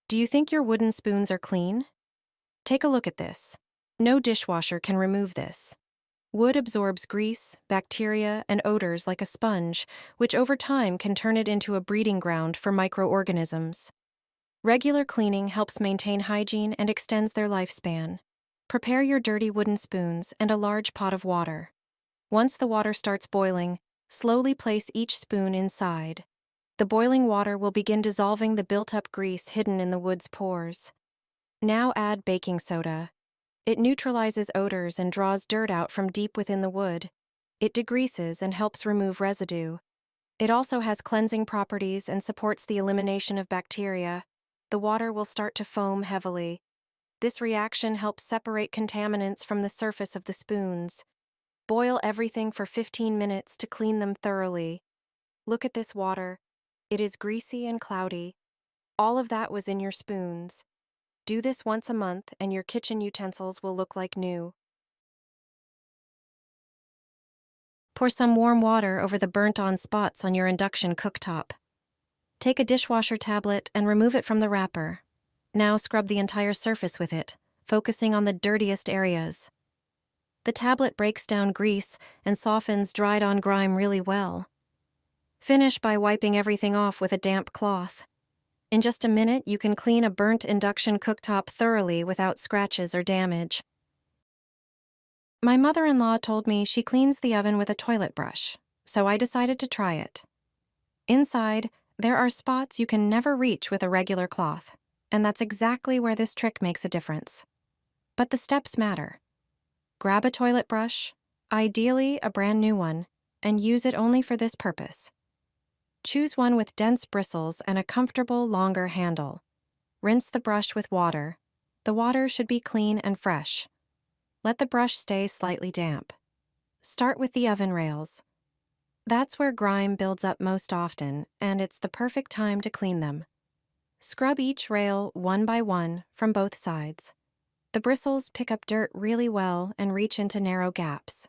Do you think your wooden spoons are clean? Take a look at this. No dishwasher can remove this. Wood absorbs grease, bacteria, and odors like a sponge, which over time can turn it into a breeding ground for microorganisms. Regular cleaning helps maintain hygiene and extends their lifespan. Prepare your dirty wooden spoons and a large pot of water. Once the water starts boiling, slowly place each spoon inside. The boiling water will begin dissolving the built-up grease hidden in the wood's pores. Now add baking soda. It neutralizes odors and draws dirt out from deep within the wood. It degreases and helps remove residue. It also has cleansing properties and supports the elimination of bacteria. The water will start to foam heavily. This reaction helps separate contaminants from the surface of the spoons. Boil everything for 15 minutes to clean them thoroughly. Look at this water. It is greasy and cloudy. All of that was in your spoons. Do this once a month and your kitchen utensils will look like new. Pour some warm water over the burnt-on spots on your induction cooktop. Take a dishwasher tablet and remove it from the wrapper. Now scrub the entire surface with it, focusing on the dirtiest areas. The tablet breaks down grease and softens dried-on grime really well. Finish by wiping everything off with a damp cloth. In just a minute, you can clean a burnt induction cooktop thoroughly without scratches or damage. My mother-in-law told me she cleans the oven with a toilet brush, so I decided to try it. Inside, there are spots you can never reach with a regular cloth, and that's exactly where this trick makes a difference. But the steps matter. Grab a toilet brush, ideally a brand new one, and use it only for this purpose. Choose one with dense bristles and a comfortable, longer handle. Rinse the brush with water. The water should be clean and fresh. Let the brush stay slightly damp. Start with the oven rails. That's where grime builds up most often, and it's the perfect time to clean them. Scrub each rail one by one from both sides. The bristles pick up dirt really well and reach into narrow gaps.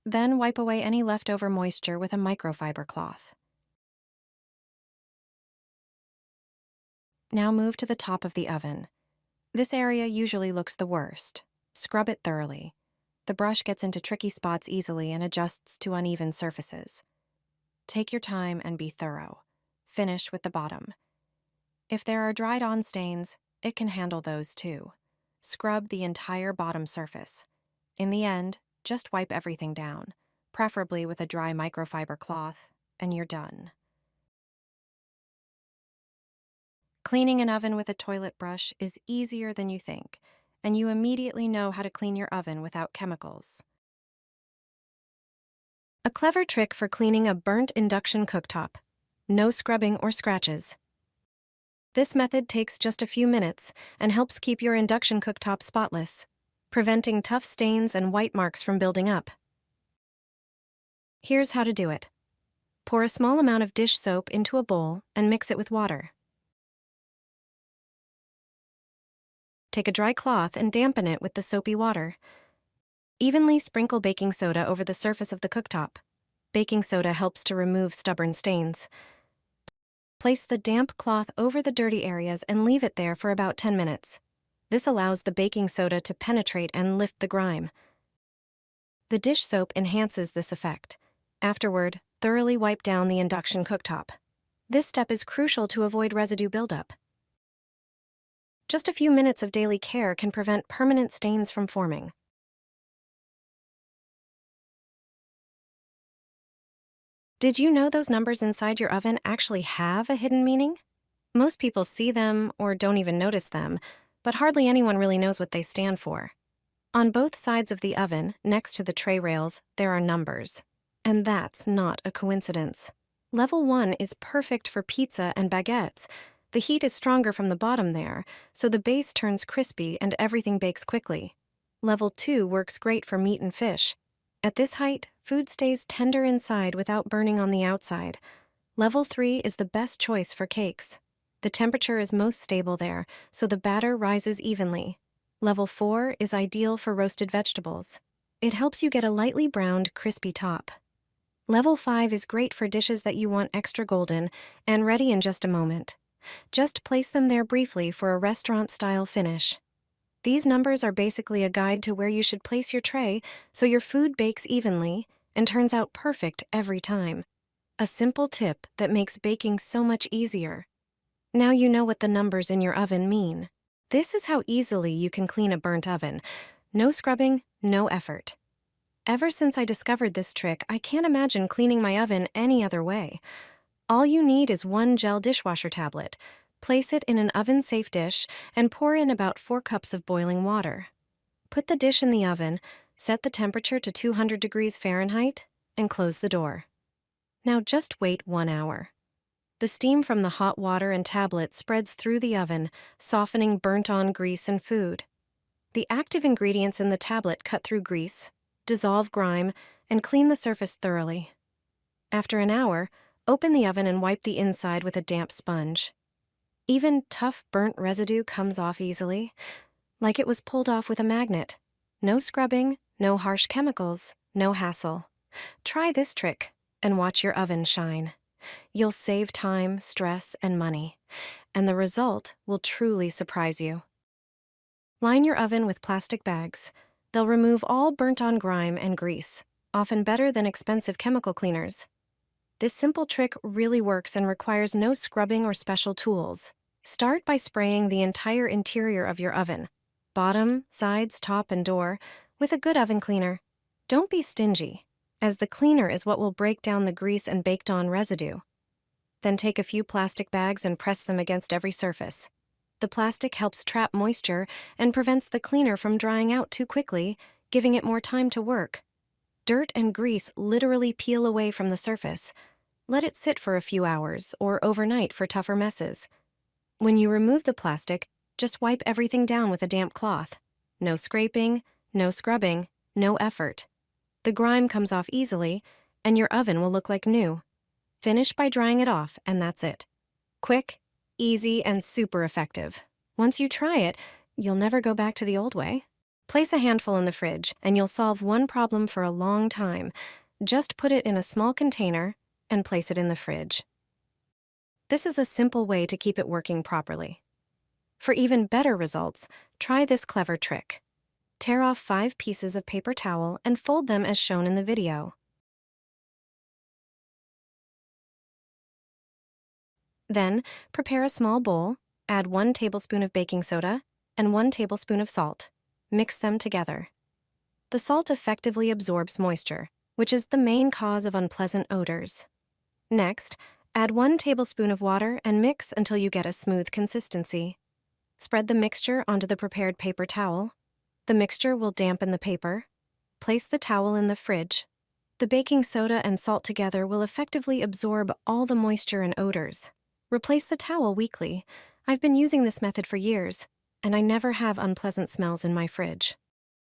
Then wipe away any leftover moisture with a microfiber cloth. Now move to the top of the oven. This area usually looks the worst. Scrub it thoroughly. The brush gets into tricky spots easily and adjusts to uneven surfaces. Take your time and be thorough. Finish with the bottom. If there are dried-on stains, it can handle those too. Scrub the entire bottom surface. In the end, just wipe everything down, preferably with a dry microfiber cloth, and you're done. Cleaning an oven with a toilet brush is easier than you think, and you immediately know how to clean your oven without chemicals. A clever trick for cleaning a burnt induction cooktop. No scrubbing or scratches. This method takes just a few minutes and helps keep your induction cooktop spotless, preventing tough stains and white marks from building up. Here's how to do it. Pour a small amount of dish soap into a bowl and mix it with water. Take a dry cloth and dampen it with the soapy water. Evenly sprinkle baking soda over the surface of the cooktop. Baking soda helps to remove stubborn stains. Place the damp cloth over the dirty areas and leave it there for about 10 minutes. This allows the baking soda to penetrate and lift the grime. The dish soap enhances this effect. Afterward, thoroughly wipe down the induction cooktop. This step is crucial to avoid residue buildup. Just a few minutes of daily care can prevent permanent stains from forming. Did you know those numbers inside your oven actually have a hidden meaning? Most people see them or don't even notice them, but hardly anyone really knows what they stand for. On both sides of the oven, next to the tray rails, there are numbers. And that's not a coincidence. Level 1 is perfect for pizza and baguettes. The heat is stronger from the bottom there, so the base turns crispy and everything bakes quickly. Level 2 works great for meat and fish. At this height, food stays tender inside without burning on the outside. Level 3 is the best choice for cakes. The temperature is most stable there, so the batter rises evenly. Level 4 is ideal for roasted vegetables. It helps you get a lightly browned, crispy top. Level 5 is great for dishes that you want extra golden and ready in just a moment. Just place them there briefly for a restaurant-style finish. These numbers are basically a guide to where you should place your tray so your food bakes evenly and turns out perfect every time. A simple tip that makes baking so much easier. Now you know what the numbers in your oven mean. This is how easily you can clean a burnt oven. No scrubbing, no effort. Ever since I discovered this trick, I can't imagine cleaning my oven any other way. All you need is one gel dishwasher tablet. Place it in an oven-safe dish and pour in about 4 cups of boiling water. Put the dish in the oven, set the temperature to 200 degrees Fahrenheit, and close the door. Now just wait 1 hour. The steam from the hot water and tablet spreads through the oven, softening burnt-on grease and food. The active ingredients in the tablet cut through grease, dissolve grime, and clean the surface thoroughly. After an hour, open the oven and wipe the inside with a damp sponge. Even tough burnt residue comes off easily, like it was pulled off with a magnet. No scrubbing, no harsh chemicals, no hassle. Try this trick and watch your oven shine. You'll save time, stress, and money, and the result will truly surprise you. Line your oven with plastic bags. They'll remove all burnt-on grime and grease, often better than expensive chemical cleaners. This simple trick really works and requires no scrubbing or special tools. Start by spraying the entire interior of your oven, bottom, sides, top, and door, with a good oven cleaner. Don't be stingy, as the cleaner is what will break down the grease and baked-on residue. Then take a few plastic bags and press them against every surface. The plastic helps trap moisture and prevents the cleaner from drying out too quickly, giving it more time to work. Dirt and grease literally peel away from the surface. Let it sit for a few hours or overnight for tougher messes. When you remove the plastic, just wipe everything down with a damp cloth. No scraping, no scrubbing, no effort. The grime comes off easily, and your oven will look like new. Finish by drying it off, and that's it. Quick, easy, and super effective. Once you try it, you'll never go back to the old way. Place a handful in the fridge, and you'll solve one problem for a long time. Just put it in a small container and place it in the fridge. This is a simple way to keep it working properly. For even better results, try this clever trick. Tear off 5 pieces of paper towel and fold them as shown in the video. Then, prepare a small bowl, add 1 tablespoon of baking soda and 1 tablespoon of salt. Mix them together. The salt effectively absorbs moisture, which is the main cause of unpleasant odors. Next, add 1 tablespoon of water and mix until you get a smooth consistency. Spread the mixture onto the prepared paper towel. The mixture will dampen the paper. Place the towel in the fridge. The baking soda and salt together will effectively absorb all the moisture and odors. Replace the towel weekly. I've been using this method for years, and I never have unpleasant smells in my fridge.